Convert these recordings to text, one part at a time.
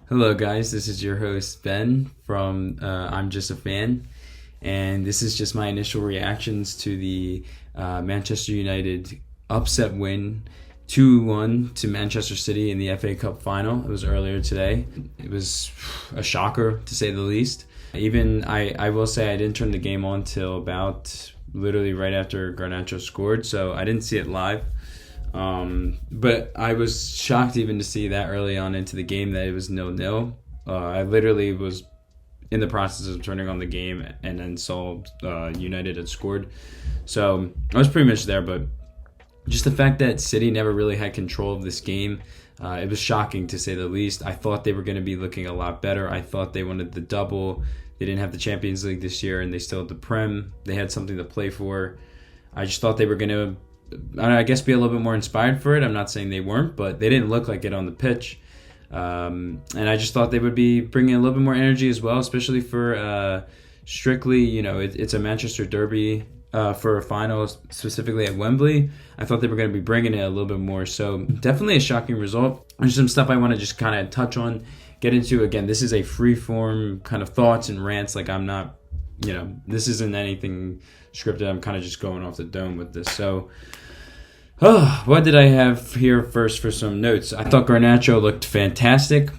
Hello, guys. This is your host, Ben, from I'm Just a Fan. And this is just my initial reactions to the Manchester United upset win 2-1 to Manchester City in the FA Cup final. It was earlier today. It was a shocker, to say the least. Even I will say I didn't turn the game on till about literally right after Garnacho scored, so I didn't see it live. But I was shocked even to see that early on into the game that it was 0-0. I literally was in the process of turning on the game and then saw United had scored. So I was pretty much there, but just the fact that City never really had control of this game, it was shocking to say the least. I thought they were going to be looking a lot better. I thought they wanted the double. They didn't have the Champions League this year, and they still had the Prem. They had something to play for. I just thought they were going to, I guess, be a little bit more inspired for it. I'm not saying they weren't, but they didn't look like it on the pitch. And I just thought they would be bringing a little bit more energy as well, especially for strictly, it's a Manchester derby for a final, specifically at Wembley. I thought they were going to be bringing it a little bit more. So definitely a shocking result. There's some stuff I want to just kind of touch on, get into. Again, this is a free form kind of thoughts and rants. Like, I'm not, this isn't anything scripted. I'm kind of just going off the dome with this. So what did I have here first for some notes? I thought Garnacho looked fantastic.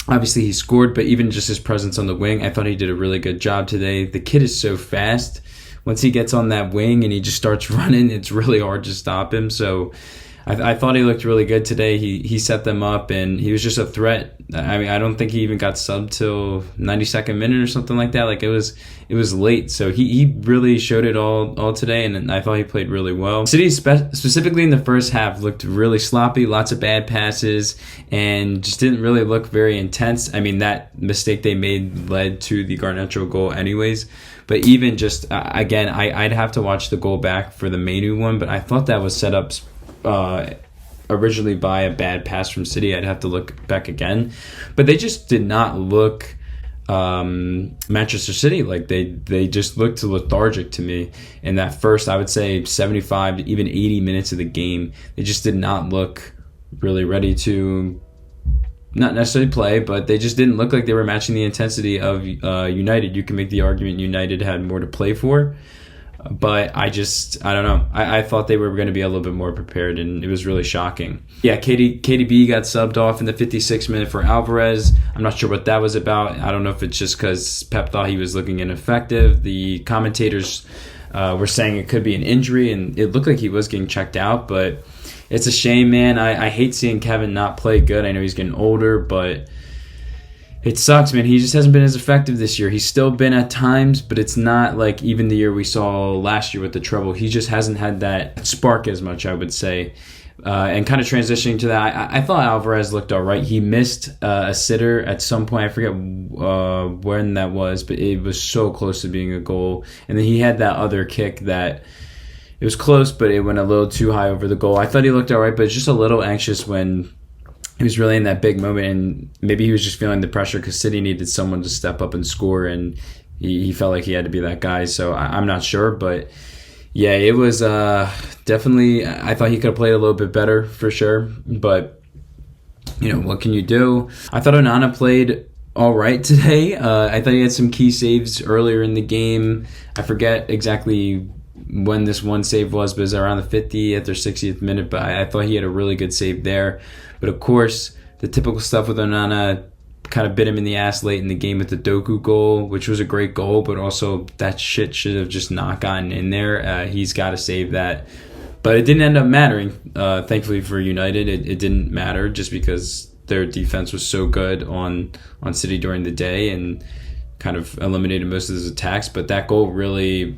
Obviously, he scored, but even just his presence on the wing, I thought he did a really good job today. The kid is so fast. Once he gets on that wing and he just starts running, it's really hard to stop him. So I thought he looked really good today. He set them up, and he was just a threat. I mean, I don't think he even got subbed till 92nd minute or something like that. Like, it was late. So he really showed it all today, and I thought he played really well. City, specifically in the first half, looked really sloppy, lots of bad passes, and just didn't really look very intense. I mean, that mistake they made led to the Garnacho goal anyways. But even just, again, I'd have to watch the goal back for the Mainu one, but I thought that was set up originally by a bad pass from City. I'd have to look back again, but they just did not look Manchester City. Like, they just looked lethargic to me in that first, I would say, 75 even 80 minutes of the game. They just did not look really ready to not necessarily play, but they just didn't look like they were matching the intensity of United. You can make the argument United had more to play for, but I don't know. I thought they were going to be a little bit more prepared, and it was really shocking. Yeah, KDB got subbed off in the 56th minute for Alvarez. I'm not sure what that was about. I don't know if it's just because Pep thought he was looking ineffective. The commentators were saying it could be an injury, and it looked like he was getting checked out, but it's a shame, man. I hate seeing Kevin not play good. I know he's getting older, but it sucks, man. He just hasn't been as effective this year. He's still been at times, but it's not like even the year we saw last year with the treble. He just hasn't had that spark as much, I would say. And kind of transitioning to that, I thought Alvarez looked all right. He missed a sitter at some point. I forget when that was, but it was so close to being a goal. And then he had that other kick that it was close, but it went a little too high over the goal. I thought he looked all right, but just a little anxious when he was really in that big moment, and maybe he was just feeling the pressure because City needed someone to step up and score, and he felt like he had to be that guy. So I'm not sure, but yeah, it was definitely, I thought he could have played a little bit better for sure, but what can you do? I thought Onana played all right today. I thought he had some key saves earlier in the game. I forget exactly when this one save was, but it was around the 50th or 60th minute, but I thought he had a really good save there. But of course, the typical stuff with Onana kind of bit him in the ass late in the game with the Doku goal, which was a great goal, but also that shit should have just not gotten in there. He's got to save that. But it didn't end up mattering. Thankfully for United, it didn't matter just because their defense was so good on City during the day and kind of eliminated most of his attacks. But that goal really,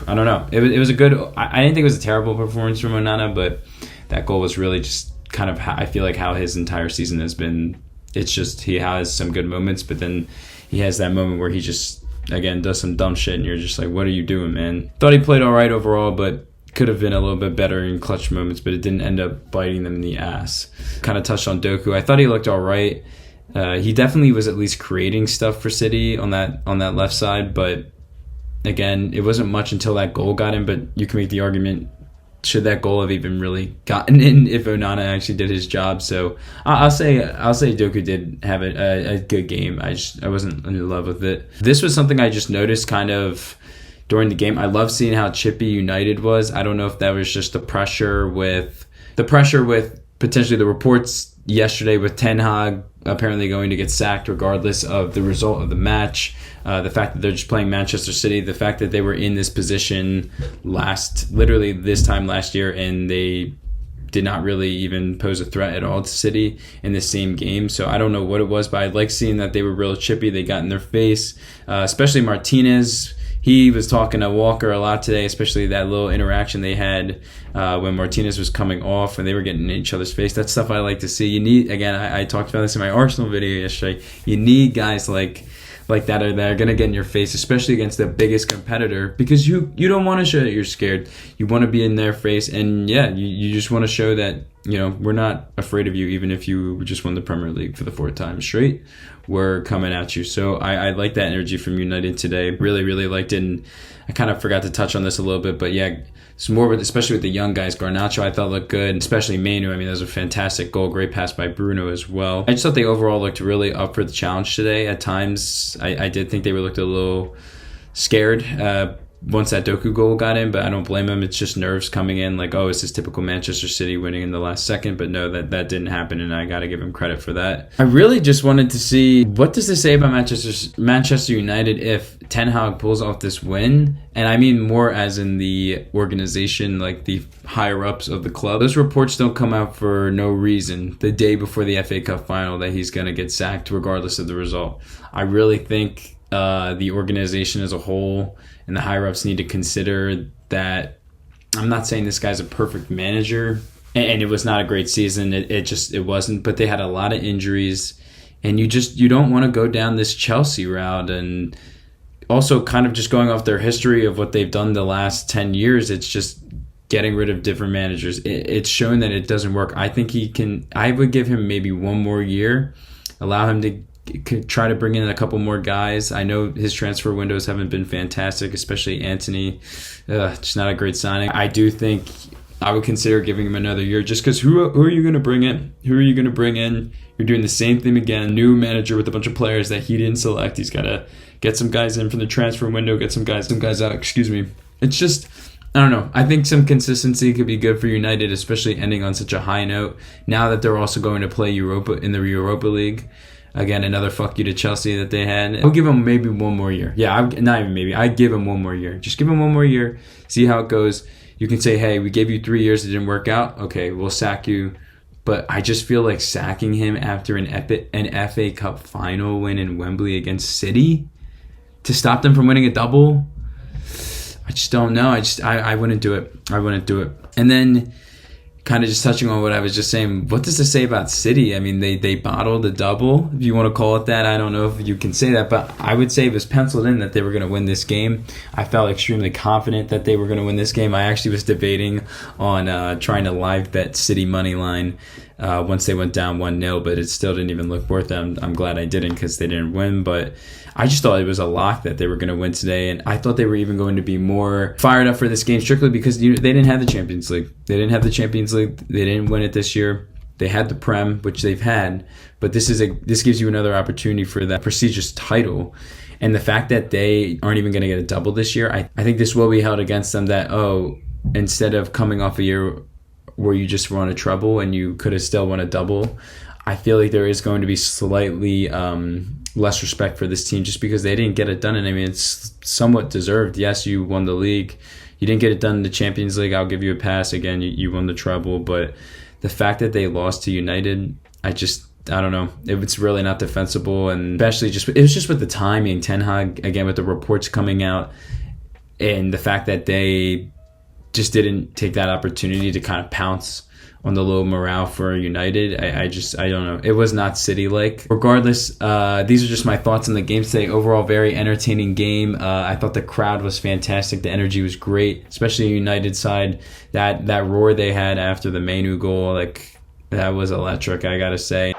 I don't know. It was a good, I didn't think it was a terrible performance from Onana, but that goal was really just kind of, I feel like, how his entire season has been. It's just he has some good moments, but then he has that moment where he just, again, does some dumb shit, and you're just like, what are you doing, man? Thought he played all right overall, but could have been a little bit better in clutch moments, but it didn't end up biting them in the ass. Kind of touched on Doku. I thought he looked all right. He definitely was at least creating stuff for City on that left side, but again, it wasn't much until that goal got in, but you can make the argument should that goal have even really gotten in if Onana actually did his job? So I'll say Doku did have a good game. I wasn't in love with it. This was something I just noticed kind of during the game. I love seeing how chippy United was. I don't know if that was just the pressure with potentially the reports yesterday with Ten Hag apparently going to get sacked regardless of the result of the match. The fact that they're just playing Manchester City, the fact that they were in this position literally this time last year, and they did not really even pose a threat at all to City in the same game. So I don't know what it was, but I like seeing that they were real chippy. They got in their face, especially Martinez. He was talking to Walker a lot today, especially that little interaction they had when Martinez was coming off and they were getting in each other's face. That's stuff I like to see. You need, again, I talked about this in my Arsenal video yesterday. You need guys like that are going to get in your face, especially against the biggest competitor, because you don't want to show that you're scared. You want to be in their face, and yeah, you just want to show that, we're not afraid of you, even if you just won the Premier League for the 4th time straight. We're coming at you. So I like that energy from United today. Really, really liked it. And I kind of forgot to touch on this a little bit, but yeah, it's more especially with the young guys. Garnacho I thought looked good, especially Manu. I mean, that was a fantastic goal. Great pass by Bruno as well. I just thought they overall looked really up for the challenge today. At times, I did think they looked a little scared once that Doku goal got in, but I don't blame him. It's just nerves coming in, like, oh, it's this typical Manchester City winning in the last second. But no, that didn't happen, and I got to give him credit for that. I really just wanted to see, what does this say about Manchester United if Ten Hag pulls off this win? And I mean more as in the organization, like the higher-ups of the club. Those reports don't come out for no reason the day before the FA Cup final that he's going to get sacked regardless of the result. I really think the organization as a whole and the higher-ups need to consider that. I'm not saying this guy's a perfect manager, and it was not a great season. It wasn't, but they had a lot of injuries, and you don't want to go down this Chelsea route. And also kind of just going off their history of what they've done the last 10 years, it's just getting rid of different managers. It's shown that it doesn't work. I think I would give him maybe one more year, allow him to try to bring in a couple more guys. I know his transfer windows haven't been fantastic, especially Antony. Just not a great signing. I do think I would consider giving him another year, just because who are you going to bring in? Who are you going to bring in? You're doing the same thing again. New manager with a bunch of players that he didn't select. He's got to get some guys in from the transfer window, get some guys out. Excuse me. It's just, I don't know. I think some consistency could be good for United, especially ending on such a high note. Now that they're also going to play in the Europa League. Again, another fuck you to Chelsea that they had. I'll give him maybe one more year. Yeah, not even maybe. I'd give him one more year. Just give him one more year. See how it goes. You can say, hey, we gave you 3 years. It didn't work out. Okay, we'll sack you. But I just feel like sacking him after an FA Cup final win in Wembley against City to stop them from winning a double, I just don't know. I wouldn't do it. I wouldn't do it. And then kind of just touching on what I was just saying, what does this say about City? I mean, they bottled a double, if you want to call it that. I don't know if you can say that, but I would say it was penciled in that they were going to win this game. I felt extremely confident that they were going to win this game. I actually was debating on trying to live bet City money line once they went down 1-0, but it still didn't even look worth it. I'm glad I didn't, because they didn't win, but I just thought it was a lock that they were going to win today, and I thought they were even going to be more fired up for this game strictly because they didn't have the Champions League. They didn't have the Champions League. They didn't win it this year. They had the Prem, which they've had, but this gives you another opportunity for that prestigious title. And the fact that they aren't even going to get a double this year, I think this will be held against them that, instead of coming off a year where you just won a treble and you could have still won a double, I feel like there is going to be slightly less respect for this team just because they didn't get it done. And I mean, it's somewhat deserved. Yes, you won the league. You didn't get it done in the Champions League. I'll give you a pass. Again, you won the treble. But the fact that they lost to United, I don't know. It's really not defensible. And especially it was just with the timing. Ten Hag, again, with the reports coming out and the fact that they just didn't take that opportunity to kind of pounce on the low morale for United. I don't know. It was not City-like. Regardless, these are just my thoughts on the game today. Overall, very entertaining game. I thought the crowd was fantastic. The energy was great, especially United side. That roar they had after the Manu goal, that was electric, I gotta say.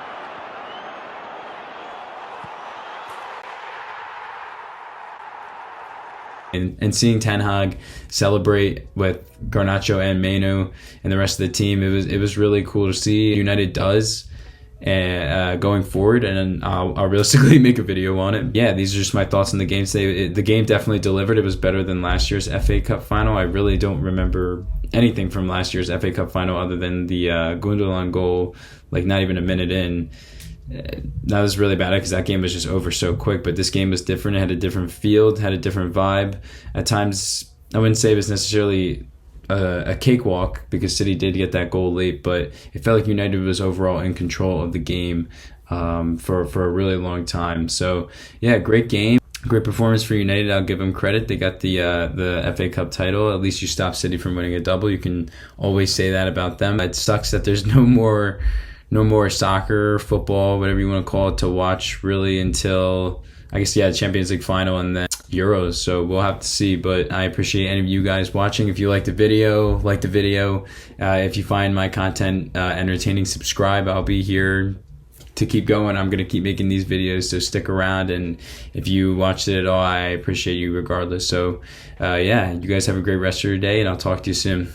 And seeing Ten Hag celebrate with Garnacho and Meno and the rest of the team, it was really cool to see. United does going forward, and I'll realistically make a video on it. Yeah, these are just my thoughts on the game today. The game definitely delivered. It was better than last year's FA Cup final. I really don't remember anything from last year's FA Cup final other than the Gundogan goal, like not even a minute in. That was really bad because that game was just over so quick. But this game was different. It had a different field, had a different vibe. At times, I wouldn't say it was necessarily a cakewalk because City did get that goal late, but it felt like United was overall in control of the game for a really long time. So yeah, great game. Great performance for United. I'll give them credit. They got the FA Cup title. At least you stopped City from winning a double. You can always say that about them. It sucks that there's no more soccer, football, whatever you want to call it, to watch really until, I guess, Champions League final and then Euros. So we'll have to see. But I appreciate any of you guys watching. If you like the video, if you find my content entertaining, subscribe. I'll be here to keep going. I'm going to keep making these videos, so stick around. And if you watched it at all, I appreciate you regardless. So you guys have a great rest of your day, and I'll talk to you soon.